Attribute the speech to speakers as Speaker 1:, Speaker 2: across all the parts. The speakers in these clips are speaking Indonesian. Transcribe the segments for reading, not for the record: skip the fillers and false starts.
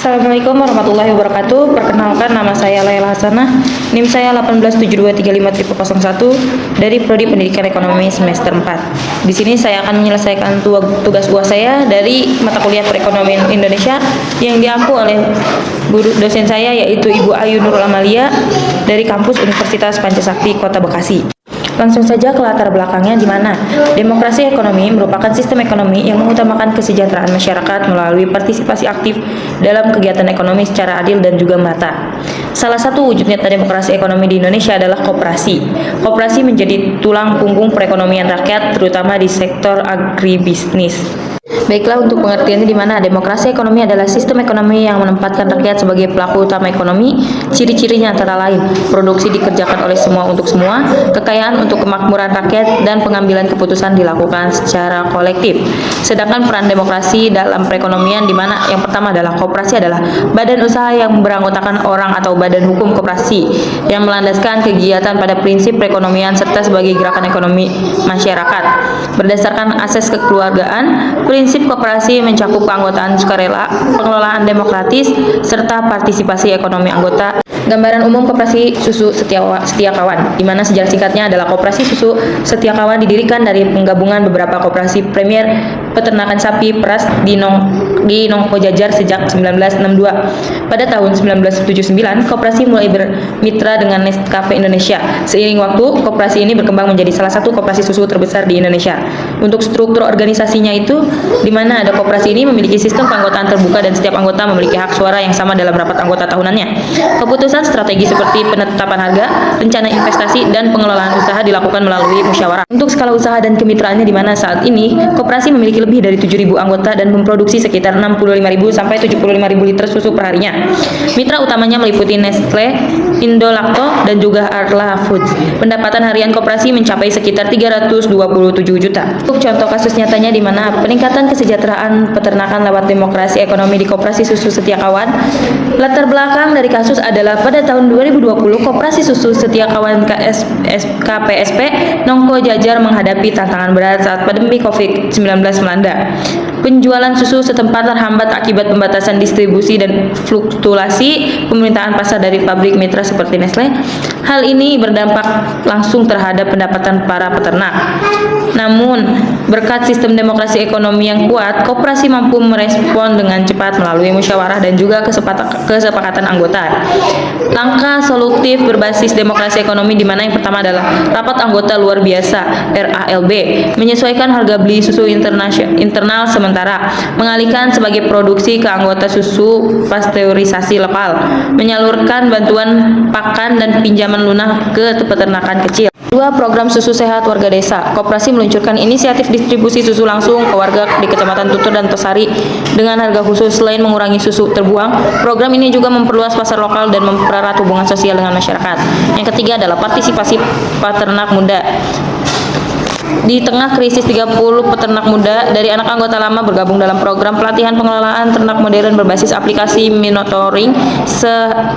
Speaker 1: Assalamualaikum warahmatullahi wabarakatuh. Perkenalkan, nama saya Laila Hasanah. NIM saya 187235301 dari Prodi Pendidikan Ekonomi semester 4. Di sini saya akan menyelesaikan tugas UAS saya dari mata kuliah Perekonomian Indonesia yang diampu oleh guru dosen saya, yaitu Ibu Ayu Nurul Amalia dari kampus Universitas Pancasakti Kota Bekasi. Langsung saja ke latar belakangnya, di mana demokrasi ekonomi merupakan sistem ekonomi yang mengutamakan kesejahteraan masyarakat melalui partisipasi aktif dalam kegiatan ekonomi secara adil dan juga merata. Salah satu wujud nyata demokrasi ekonomi di Indonesia adalah koperasi. Koperasi menjadi tulang punggung perekonomian rakyat, terutama di sektor agribisnis. Baiklah, untuk pengertiannya, di mana demokrasi ekonomi adalah sistem ekonomi yang menempatkan rakyat sebagai pelaku utama ekonomi. Ciri-cirinya antara lain: produksi dikerjakan oleh semua untuk semua, kekayaan untuk kemakmuran rakyat, dan pengambilan keputusan dilakukan secara kolektif. Sedangkan peran demokrasi dalam perekonomian, di mana yang pertama adalah koperasi adalah badan usaha yang beranggotakan orang atau badan hukum koperasi yang melandaskan kegiatan pada prinsip perekonomian serta sebagai gerakan ekonomi masyarakat. Berdasarkan asas kekeluargaan, prinsip koperasi mencakup keanggotaan sukarela, pengelolaan demokratis, serta partisipasi ekonomi anggota. Gambaran umum koperasi susu Setia Kawan, di mana sejarah singkatnya adalah koperasi susu Setia Kawan didirikan dari penggabungan beberapa koperasi premier peternakan sapi peras di Nongko Jajar sejak 1962. Pada tahun 1979, koperasi mulai bermitra dengan Nescafe Indonesia. Seiring waktu, koperasi ini berkembang menjadi salah satu koperasi susu terbesar di Indonesia. Untuk struktur organisasinya itu, di mana ada koperasi ini memiliki sistem keanggotaan terbuka dan setiap anggota memiliki hak suara yang sama dalam rapat anggota tahunannya. Keputusan strategi seperti penetapan harga, rencana investasi, dan pengelolaan usaha dilakukan melalui musyawarah. Untuk skala usaha dan kemitraannya, di mana saat ini koperasi memiliki lebih dari 7.000 anggota dan memproduksi sekitar 65.000 sampai 75.000 liter susu perharinya. Mitra utamanya meliputi Nestle, Indolacto, dan juga Arla Foods. Pendapatan harian koperasi mencapai sekitar 327 juta. Untuk contoh kasus nyatanya, di mana peningkatan kesejahteraan peternakan lewat demokrasi ekonomi di koperasi susu Setia Kawan. Latar belakang dari kasus adalah pada tahun 2020, koperasi susu Setia Kawan KPSP Nongko Jajar menghadapi tantangan berat saat pandemi COVID-19 melanda. Penjualan susu setempat terhambat akibat pembatasan distribusi dan fluktuasi permintaan pasar dari pabrik mitra seperti Nestle. Hal ini berdampak langsung terhadap pendapatan para peternak. Namun, berkat sistem demokrasi ekonomi yang kuat, koperasi mampu merespon dengan cepat melalui musyawarah dan juga kesepakatan anggota. Langkah solutif berbasis demokrasi ekonomi, di mana yang pertama adalah rapat anggota luar biasa RALB, menyesuaikan harga beli susu internal sementara, mengalihkan sebagai produksi ke anggota susu pasteurisasi lokal, menyalurkan bantuan pakan dan pinjaman lunak ke peternakan kecil. 2. Program susu sehat warga desa. Koperasi meluncurkan inisiatif distribusi susu langsung ke warga di Kecamatan Tutur dan Tosari dengan harga khusus. Selain mengurangi susu terbuang, program ini juga memperluas pasar lokal dan mempererat hubungan sosial dengan masyarakat. Yang ketiga adalah partisipasi peternak muda. Di tengah krisis, 30 peternak muda dari anak anggota lama bergabung dalam program pelatihan pengelolaan ternak modern berbasis aplikasi monitoring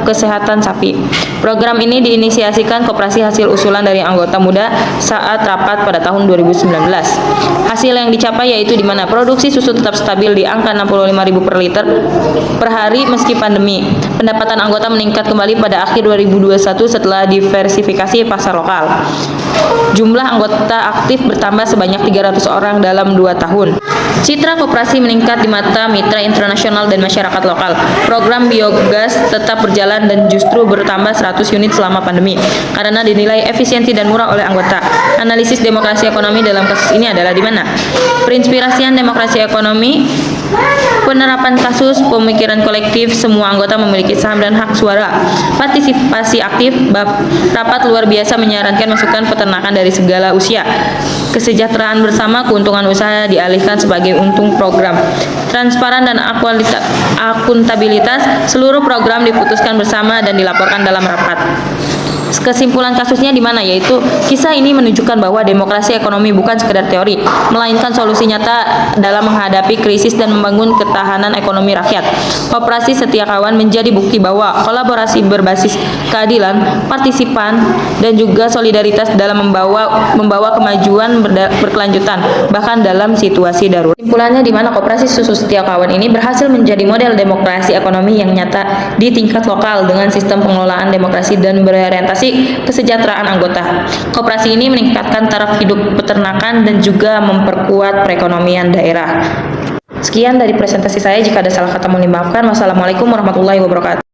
Speaker 1: kesehatan sapi. Program ini diinisiasikan koperasi hasil usulan dari anggota muda saat rapat pada tahun 2019. Hasil yang dicapai yaitu di mana produksi susu tetap stabil di angka 65.000 per liter per hari meski pandemi. Pendapatan anggota meningkat kembali pada akhir 2021 setelah diversifikasi pasar lokal. Jumlah anggota aktif bertambah sebanyak 300 orang dalam 2 tahun. Citra koperasi meningkat di mata mitra internasional dan masyarakat lokal. Program biogas tetap berjalan dan justru bertambah 100 unit selama pandemi karena dinilai efisiensi dan murah oleh anggota. Analisis demokrasi ekonomi dalam kasus ini adalah di mana perinspirasian demokrasi ekonomi, penerapan kasus pemikiran kolektif, semua anggota memiliki saham dan hak suara, partisipasi aktif, rapat luar biasa menyarankan masukan peternakan dari segala usia, kesejahteraan bersama, keuntungan usaha dialihkan sebagai untung program, transparan dan akuntabilitas, seluruh program diputuskan bersama dan dilaporkan dalam rapat. Kesimpulan kasusnya di mana? Yaitu kisah ini menunjukkan bahwa demokrasi ekonomi bukan sekedar teori, melainkan solusi nyata dalam menghadapi krisis dan membangun ketahanan ekonomi rakyat. Koperasi Setia Kawan menjadi bukti bahwa kolaborasi berbasis keadilan, partisipan, dan juga solidaritas dalam membawa kemajuan berkelanjutan, bahkan dalam situasi darurat. Kesimpulannya di mana Koperasi Susu Setia Kawan ini berhasil menjadi model demokrasi ekonomi yang nyata di tingkat lokal dengan sistem pengelolaan demokrasi dan berorientasi kesejahteraan anggota. Koperasi ini meningkatkan taraf hidup peternakan dan juga memperkuat perekonomian daerah. Sekian dari presentasi saya. Jika ada salah kata mohon dimaafkan. Wassalamualaikum warahmatullahi wabarakatuh.